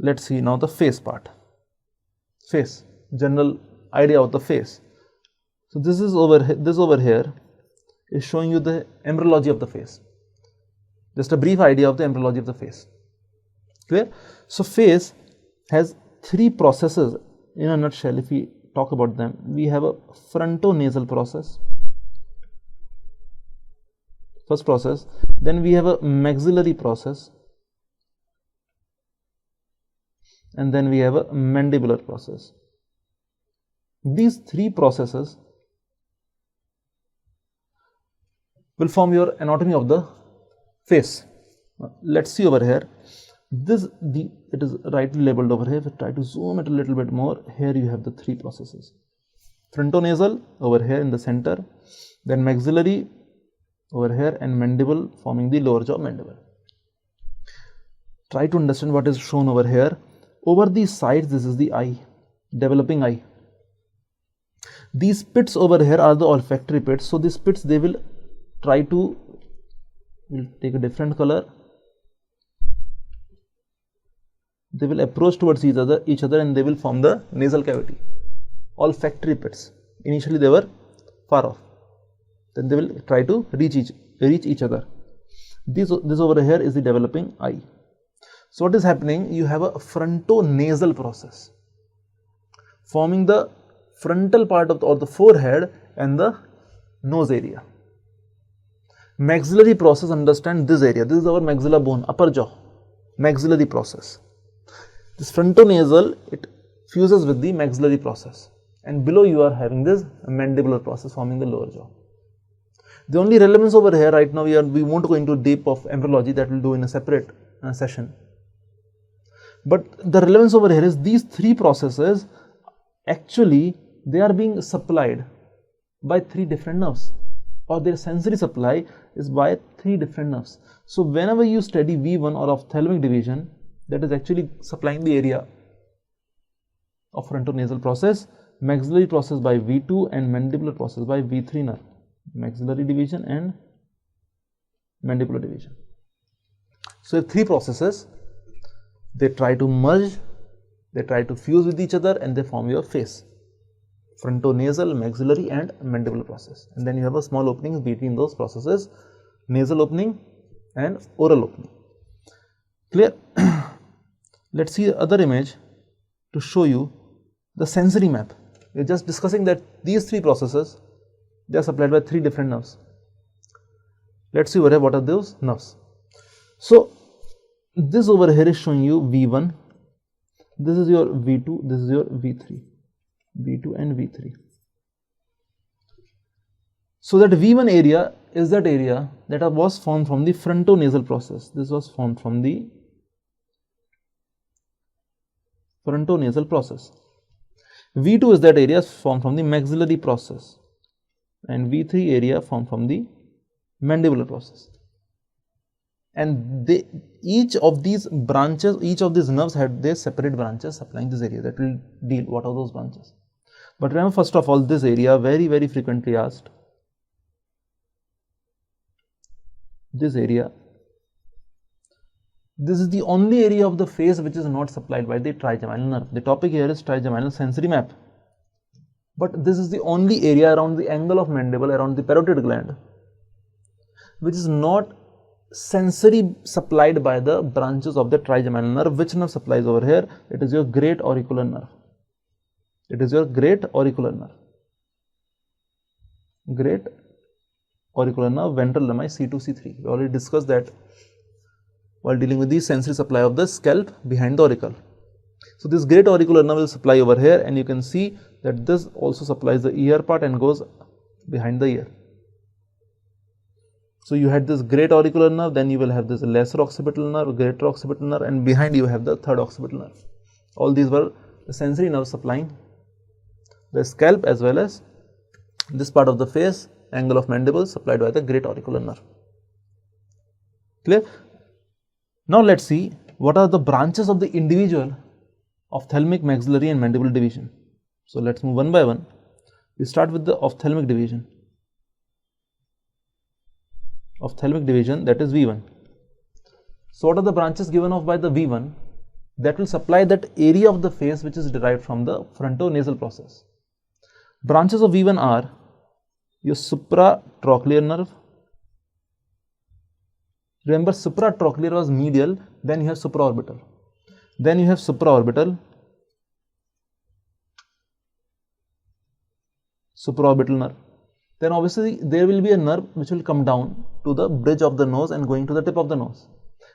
let's see now the face part. Face, general idea of the face. So this is over here is showing you the embryology of the face. Just a brief idea of the embryology of the face. Clear? So face has three processes in a nutshell. If we talk about them, we have a frontonasal process, first process, then we have a maxillary process, and then we have a mandibular process. These three processes will form your anatomy of the face. Let's see over here. It is rightly labeled over here. If we try to zoom it a little bit more, here you have the three processes. Frontonasal over here in the center, then maxillary over here, and mandible forming the lower jaw mandible. Try to understand what is shown over here. Over these sides, this is the eye, developing eye. These pits over here are the olfactory pits. So these pits, they will try to, we'll take a different color. They will approach towards each other and they will form the nasal cavity. Olfactory pits. Initially they were far off. Then they will try to reach each other. This over here is the developing eye. So what is happening? You have a frontonasal process forming the frontal part of the forehead and the nose area. Maxillary process, understand this area. This is our maxilla bone, upper jaw. Maxillary process. This frontonasal, it fuses with the maxillary process, and below you are having this mandibular process forming the lower jaw. The only relevance over here right now, we won't go into deep of embryology, that we'll do in a separate session. But the relevance over here is these three processes, actually they are being supplied by three different nerves, or their sensory supply is by three different nerves. So whenever you study V1 or ophthalmic division, that is actually supplying the area of frontonasal process, maxillary process by V2 and mandibular process by V3 nerve. Maxillary division and mandibular division. So three processes, they try to merge, they try to fuse with each other, and they form your face. Frontonasal, maxillary and mandibular process. And then you have a small opening between those processes, nasal opening and oral opening. Clear? Let's see the other image to show you the sensory map. We are just discussing that these three processes, they are supplied by three different nerves. Let's see what are those nerves. So this over here is showing you V1, this is your V2, this is your V3, V2 and V3. So that V1 area is that area that was formed from the frontonasal process. This was formed from the frontonasal process. V2 is that area formed from the maxillary process, and V3 area formed from the mandibular process. And each of these branches, each of these nerves had their separate branches supplying this area. That will deal what are those branches. But remember, first of all, this area very frequently asked. This area, this is the only area of the face which is not supplied by the trigeminal nerve. The topic here is trigeminal sensory map. But this is the only area around the angle of mandible, around the parotid gland, which is not sensory supplied by the branches of the trigeminal nerve. Which nerve supplies over here? It is your great auricular nerve. It is your great auricular nerve. Great auricular nerve, ventral lemmi C2, C3. We already discussed that while dealing with the sensory supply of the scalp behind the auricle. So this great auricular nerve will supply over here, and you can see that this also supplies the ear part and goes behind the ear. So you had this great auricular nerve, then you will have this lesser occipital nerve, greater occipital nerve, and behind you have the third occipital nerve. All these were the sensory nerves supplying the scalp as well as this part of the face, angle of mandible, supplied by the great auricular nerve. Clear? Now let's see what are the branches of the individual ophthalmic, maxillary and mandibular division. So let's move one by one. We start with the ophthalmic division. Ophthalmic division, that is V1. So what are the branches given off by the V1? that will supply that area of the face which is derived from the frontonasal process. Branches of V1 are your supratrochlear nerve. Remember, supratrochlear was medial, then you have supraorbital. Then you have supraorbital nerve. Then obviously there will be a nerve which will come down to the bridge of the nose and going to the tip of the nose,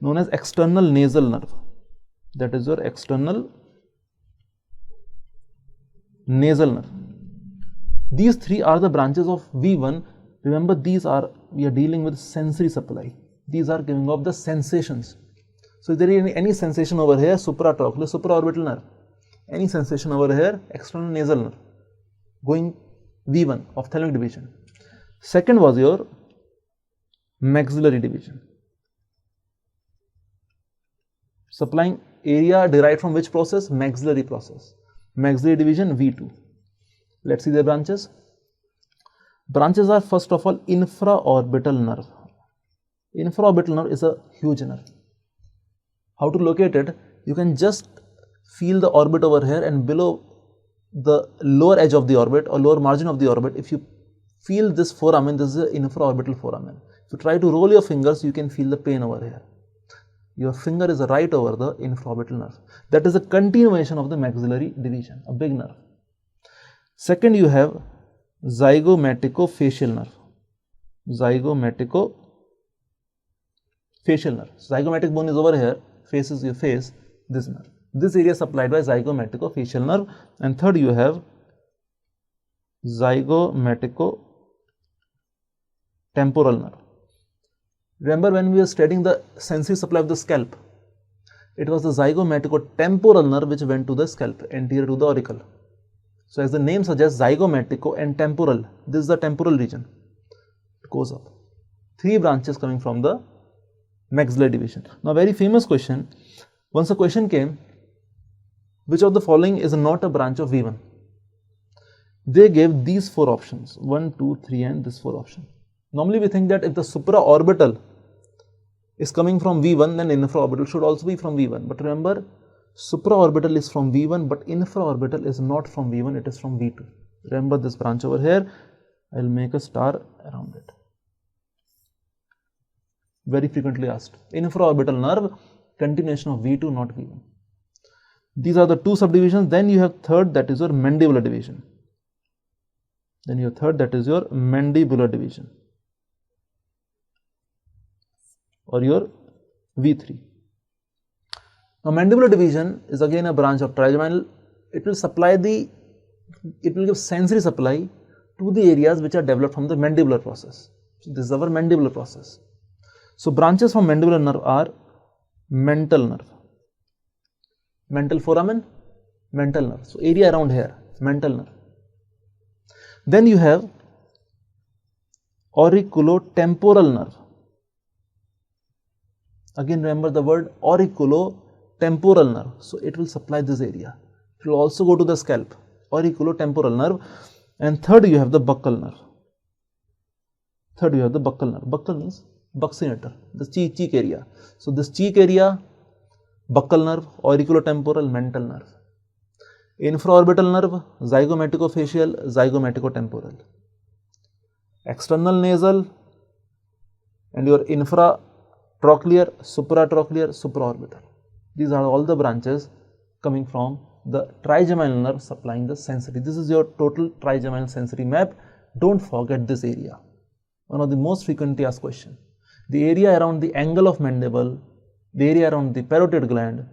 known as external nasal nerve. That is your external nasal nerve. These three are the branches of V1. Remember, we are dealing with sensory supply. These are giving off the sensations. So if there is any sensation over here, supratrochlear, supraorbital nerve. Any sensation over here, external nasal nerve, going V1, ophthalmic division. Second was your maxillary division, supplying area derived from which process? Maxillary process. Maxillary division V2. Let's see the branches. Branches are first of all infraorbital nerve. Infraorbital nerve is a huge nerve. How to locate it? You can just feel the orbit over here, and below the lower edge of the orbit or lower margin of the orbit, if you feel this foramen, this is an infraorbital foramen. If you try to roll your fingers, you can feel the pain over here. Your finger is right over the infraorbital nerve. That is a continuation of the maxillary division, a big nerve. Second, you have zygomaticofacial nerve. Zygomaticofacial nerve. Zygomatic bone is over here, face is your face, this nerve. This area is supplied by zygomaticofacial nerve. And third, you have zygomaticotemporal nerve. Remember, when we were studying the sensory supply of the scalp, it was the zygomaticotemporal nerve which went to the scalp, anterior to the auricle. So as the name suggests, zygomatico and temporal, this is the temporal region. It goes up. Three branches coming from the maxillary division. Now, very famous question. Once a question came, which of the following is not a branch of V1? They gave these four options, 1, 2, 3 and this 4 option. Normally we think that if the supraorbital is coming from V1, then infraorbital should also be from V1. But remember, supraorbital is from V1, but infraorbital is not from V1, it is from V2. Remember this branch over here, I will make a star around it. Very frequently asked. Infraorbital nerve, continuation of V2, not V1. These are the two subdivisions. Then you have third, that is your mandibular division. Then you have third, that is your mandibular division, or your V3. Now, mandibular division is again a branch of trigeminal. It will give sensory supply to the areas which are developed from the mandibular process. So this is our mandibular process. So branches from mandibular nerve are mental nerve, mental foramen, mental nerve. So area around here, mental nerve. Then you have auriculotemporal nerve. Again, remember the word auriculotemporal nerve. So it will supply this area. It will also go to the scalp, auriculotemporal nerve. And third, you have the buccal nerve. Third, you have the buccal nerve. Buccal means buccinator, the cheek area. So this cheek area, buccal nerve, auriculotemporal, mental nerve. Infraorbital nerve, zygomaticofacial, zygomaticotemporal. External nasal and your infratrochlear, supratrochlear, supraorbital. These are all the branches coming from the trigeminal nerve supplying the sensory. This is your total trigeminal sensory map. Don't forget this area. One of the most frequently asked questions. The area around the angle of mandible, the area around the parotid gland,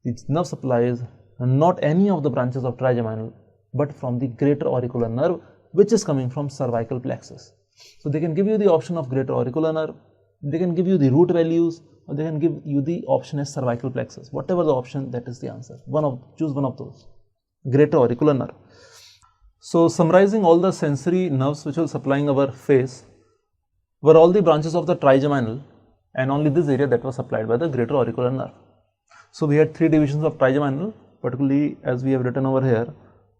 the nerve supplies not any of the branches of trigeminal, but from the greater auricular nerve, which is coming from cervical plexus. So they can give you the option of greater auricular nerve, they can give you the root values, or they can give you the option as cervical plexus. Whatever the option, that is the answer. Choose one of those. Greater auricular nerve. So summarizing all the sensory nerves which were supplying our face were all the branches of the trigeminal, and only this area that was supplied by the greater auricular nerve. So we had three divisions of trigeminal, particularly as we have written over here,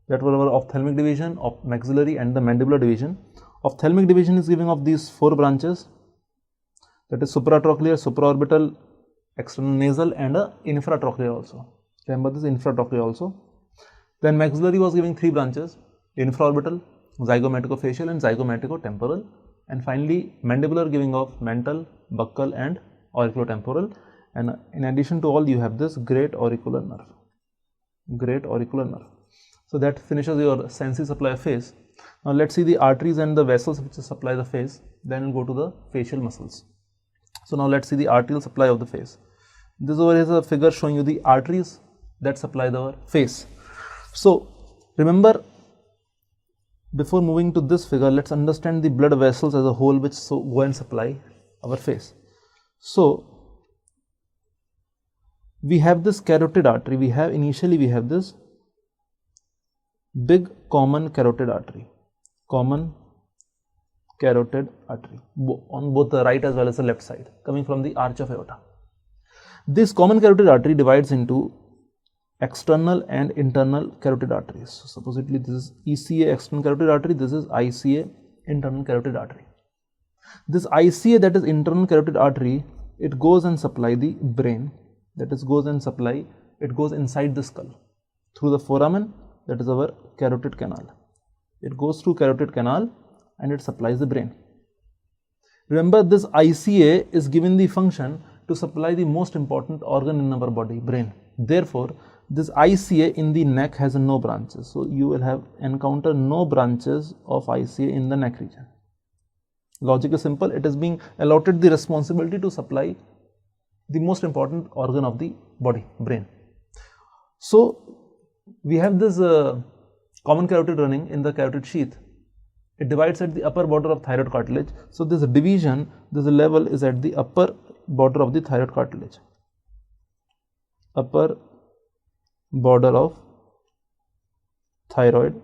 that were our ophthalmic division, of maxillary and the mandibular division. Ophthalmic division is giving of these four branches, that is supratrochlear, supraorbital, external nasal and infratrochlear also. Remember this infratrochlear also. Then maxillary was giving 3 branches: infraorbital, zygomaticofacial and zygomaticotemporal, and finally mandibular giving of mental, buccal and auriculotemporal. And in addition to all, you have this great auricular nerve. Great auricular nerve. So that finishes your sensory supply of face. Now let's see the arteries and the vessels which supply the face. Then we'll go to the facial muscles. So now let's see the arterial supply of the face. This over here is a figure showing you the arteries that supply the face. So remember, before moving to this figure, let's understand the blood vessels as a whole which go and supply our face. So we have this carotid artery. Initially we have this big common carotid artery. Common carotid artery on both the right as well as the left side, coming from the arch of aorta. This common carotid artery divides into external and internal carotid arteries. So supposedly this is ECA, external carotid artery, this is ICA, internal carotid artery. This ICA, that is internal carotid artery, it goes and supply the brain, that is it goes inside the skull through the foramen, that is our carotid canal. It goes through carotid canal and it supplies the brain. Remember, this ICA is given the function to supply the most important organ in our body, brain. Therefore, this ICA in the neck has no branches. So you will encounter no branches of ICA in the neck region. Logic is simple. It is being allotted the responsibility to supply the most important organ of the body, brain. So we have this common carotid running in the carotid sheath. It divides at the upper border of thyroid cartilage. So this division, this level is at the upper border of the thyroid cartilage. Upper border of thyroid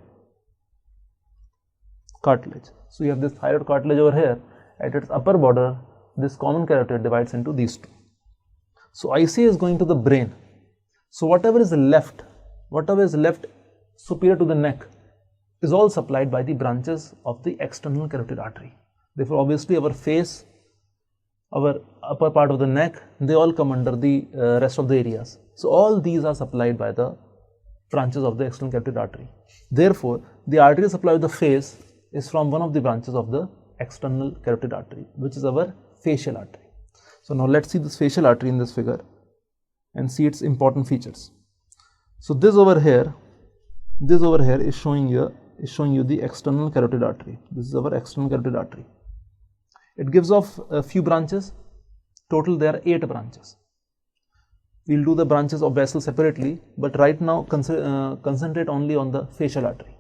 cartilage. So you have this thyroid cartilage over here. At its upper border, this common carotid divides into these two. So ICA is going to the brain. So whatever is left superior to the neck is all supplied by the branches of the external carotid artery. Therefore, obviously our face, our upper part of the neck, they all come under the rest of the areas. So all these are supplied by the branches of the external carotid artery. Therefore, the arterial supply of the face is from one of the branches of the external carotid artery, which is our facial artery. So now let's see this facial artery in this figure and see its important features. So this over here is showing you the external carotid artery. This is our external carotid artery. It gives off a few branches. Total there are 8 branches. We'll do the branches of vessels separately, but right now concentrate only on the facial artery.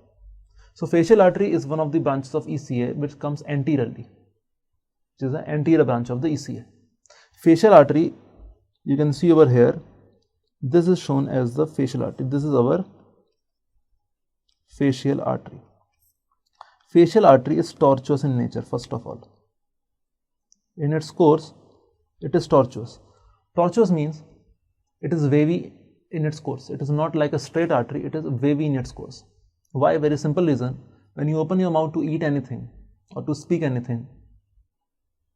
So facial artery is one of the branches of ECA which comes anteriorly, which is the anterior branch of the ECA. Facial artery, you can see over here, this is shown as the facial artery. This is our facial artery. Facial artery is tortuous in nature, first of all. In its course, it is tortuous. Tortuous means it is wavy in its course. It is not like a straight artery, it is wavy in its course. Why? Very simple reason. When you open your mouth to eat anything or to speak anything,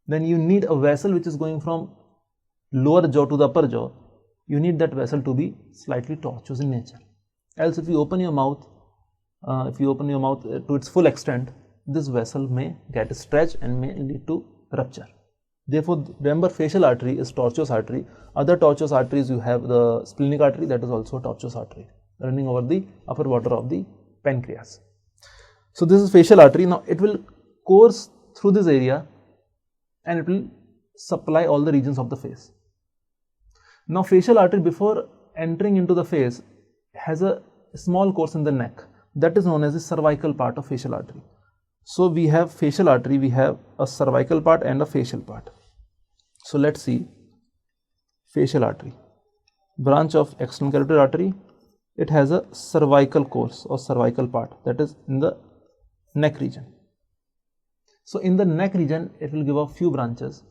then you need a vessel which is going from lower jaw to the upper jaw. You need that vessel to be slightly tortuous in nature. Else, if you open your mouth to its full extent, this vessel may get stretched and may lead to rupture. Therefore, remember, facial artery is tortuous artery. Other tortuous arteries, you have the splenic artery, that is also a tortuous artery running over the upper border of the pancreas. So this is facial artery. Now it will course through this area and it will supply all the regions of the face. Now facial artery, before entering into the face, has a small course in the neck. That is known as the cervical part of facial artery. So we have facial artery, we have a cervical part and a facial part. So let's see facial artery, branch of external carotid artery. It has a cervical course or cervical part, that is in the neck region. So in the neck region, it will give a few branches,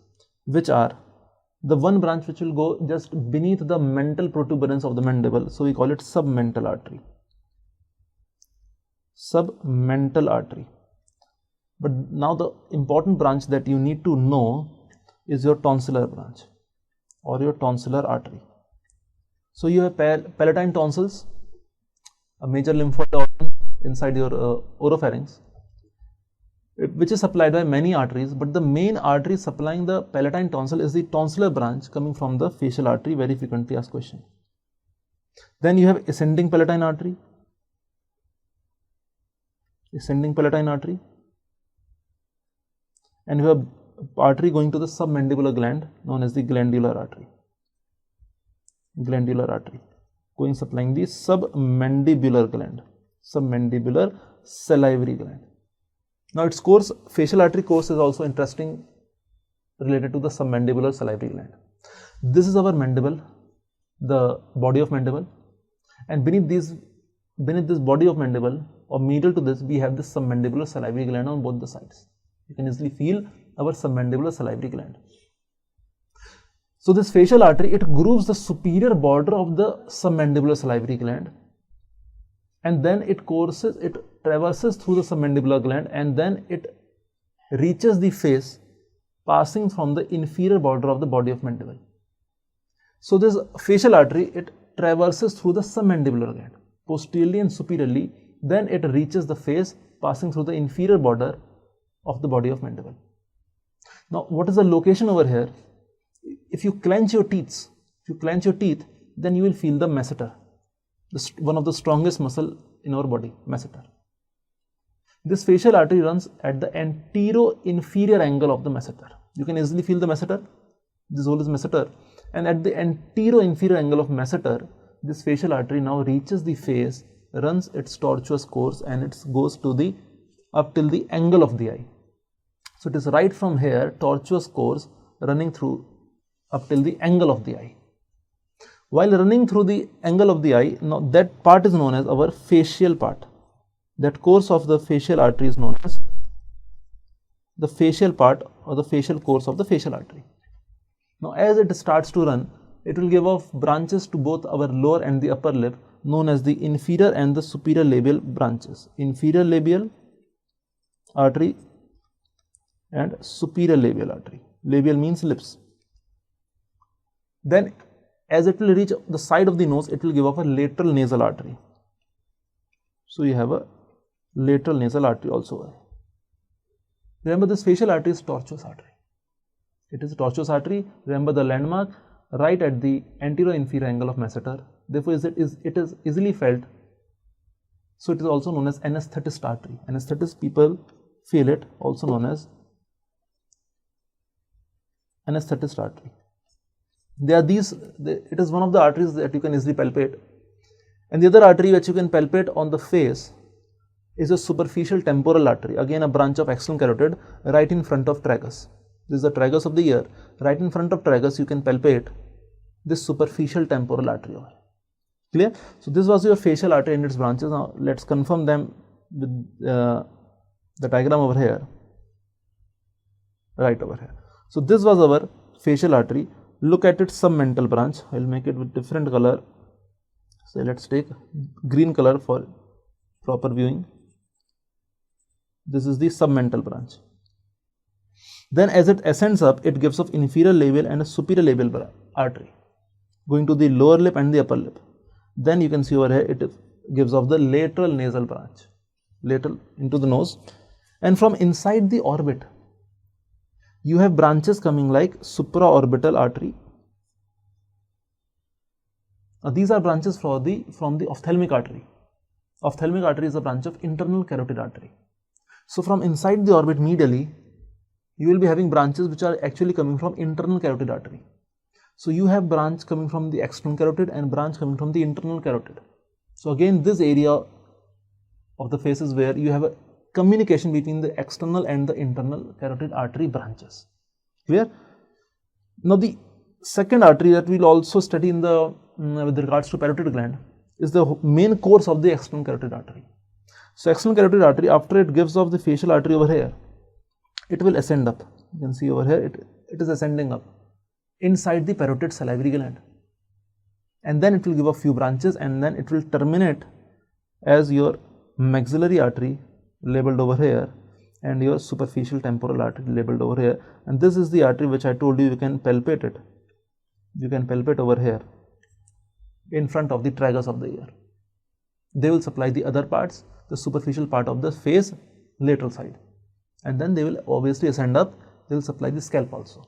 which are the one branch which will go just beneath the mental protuberance of the mandible. So we call it submental artery. Submental artery. But now the important branch that you need to know is your tonsillar branch or your tonsillar artery. So you have palatine tonsils, a major lymphoid organ inside your oropharynx, which is supplied by many arteries, but the main artery supplying the palatine tonsil is the tonsillar branch coming from the facial artery, very frequently asked question. Then you have ascending palatine artery, and you have artery going to the submandibular gland known as the glandular artery, going supplying the submandibular gland, submandibular salivary gland. Now its course, facial artery course, is also interesting, related to the submandibular salivary gland. This is our mandible, the body of mandible, and beneath this body of mandible, or medial to this, we have this submandibular salivary gland on both the sides. You can easily feel our submandibular salivary gland. So this facial artery, it grooves the superior border of the submandibular salivary gland, and then it traverses through the submandibular gland, and then it reaches the face, passing from the inferior border of the body of mandible. So this facial artery, it traverses through the submandibular gland, posteriorly and superiorly, then it reaches the face, passing through the inferior border of the body of mandible. Now what is the location over here? If you clench your teeth, then you will feel the masseter, one of the strongest muscle in our body, masseter. This facial artery runs at the antero-inferior angle of the masseter. You can easily feel the masseter. This hole is masseter, and at the antero-inferior angle of masseter, this facial artery now reaches the face, runs its tortuous course, and it goes to up till the angle of the eye. So it is right from here, tortuous course running through up till the angle of the eye. While running through the angle of the eye, now that part is known as our facial part. That course of the facial artery is known as the facial part, or the facial course of the facial artery. Now as it starts to run, it will give off branches to both our lower and the upper lip, known as the inferior and the superior labial branches. Inferior labial artery and superior labial artery. Labial means lips. Then as it will reach the side of the nose, it will give off a lateral nasal artery. So you have a lateral nasal artery also. Remember, this facial artery is tortuous artery. It is a tortuous artery. Remember the landmark right at the antero-inferior angle of masseter. Therefore, it is easily felt. So it is also known as anesthetist artery. Anesthetist people feel it, also known as anesthetist artery. It is one of the arteries that you can easily palpate. And the other artery which you can palpate on the face is a superficial temporal artery, again a branch of external carotid, right in front of tragus. This is the tragus of the ear. Right in front of tragus, you can palpate this superficial temporal artery. Clear? So this was your facial artery and its branches. Now let's confirm them with the diagram over here, right over here. So this was our facial artery. Look at its submental branch. I will make it with different color. So let's take green color for proper viewing. This is the submental branch. Then as it ascends up, it gives off inferior labial and a superior labial artery going to the lower lip and the upper lip. Then you can see over here, it gives off the lateral nasal branch, lateral into the nose. And from inside the orbit, you have branches coming like supraorbital artery. Now these are branches from the ophthalmic artery. Ophthalmic artery is a branch of internal carotid artery. So from inside the orbit medially, you will be having branches which are actually coming from internal carotid artery. So you have branch coming from the external carotid and branch coming from the internal carotid. So again, this area of the face is where you have a communication between the external and the internal carotid artery branches. Clear? Now the second artery that we will also study in the with regards to parotid gland is the main course of the external carotid artery. So external carotid artery, after it gives off the facial artery over here, it will ascend up. You can see over here, it is ascending up inside the parotid salivary gland, and then it will give a few branches, and then it will terminate as your maxillary artery labeled over here and your superficial temporal artery labeled over here. And this is the artery which I told you, you can palpate it. You can palpate over here. in front of the tragus of the ear. They will supply the other parts, the superficial part of the face, lateral side, and then they will obviously ascend up. They will supply the scalp also.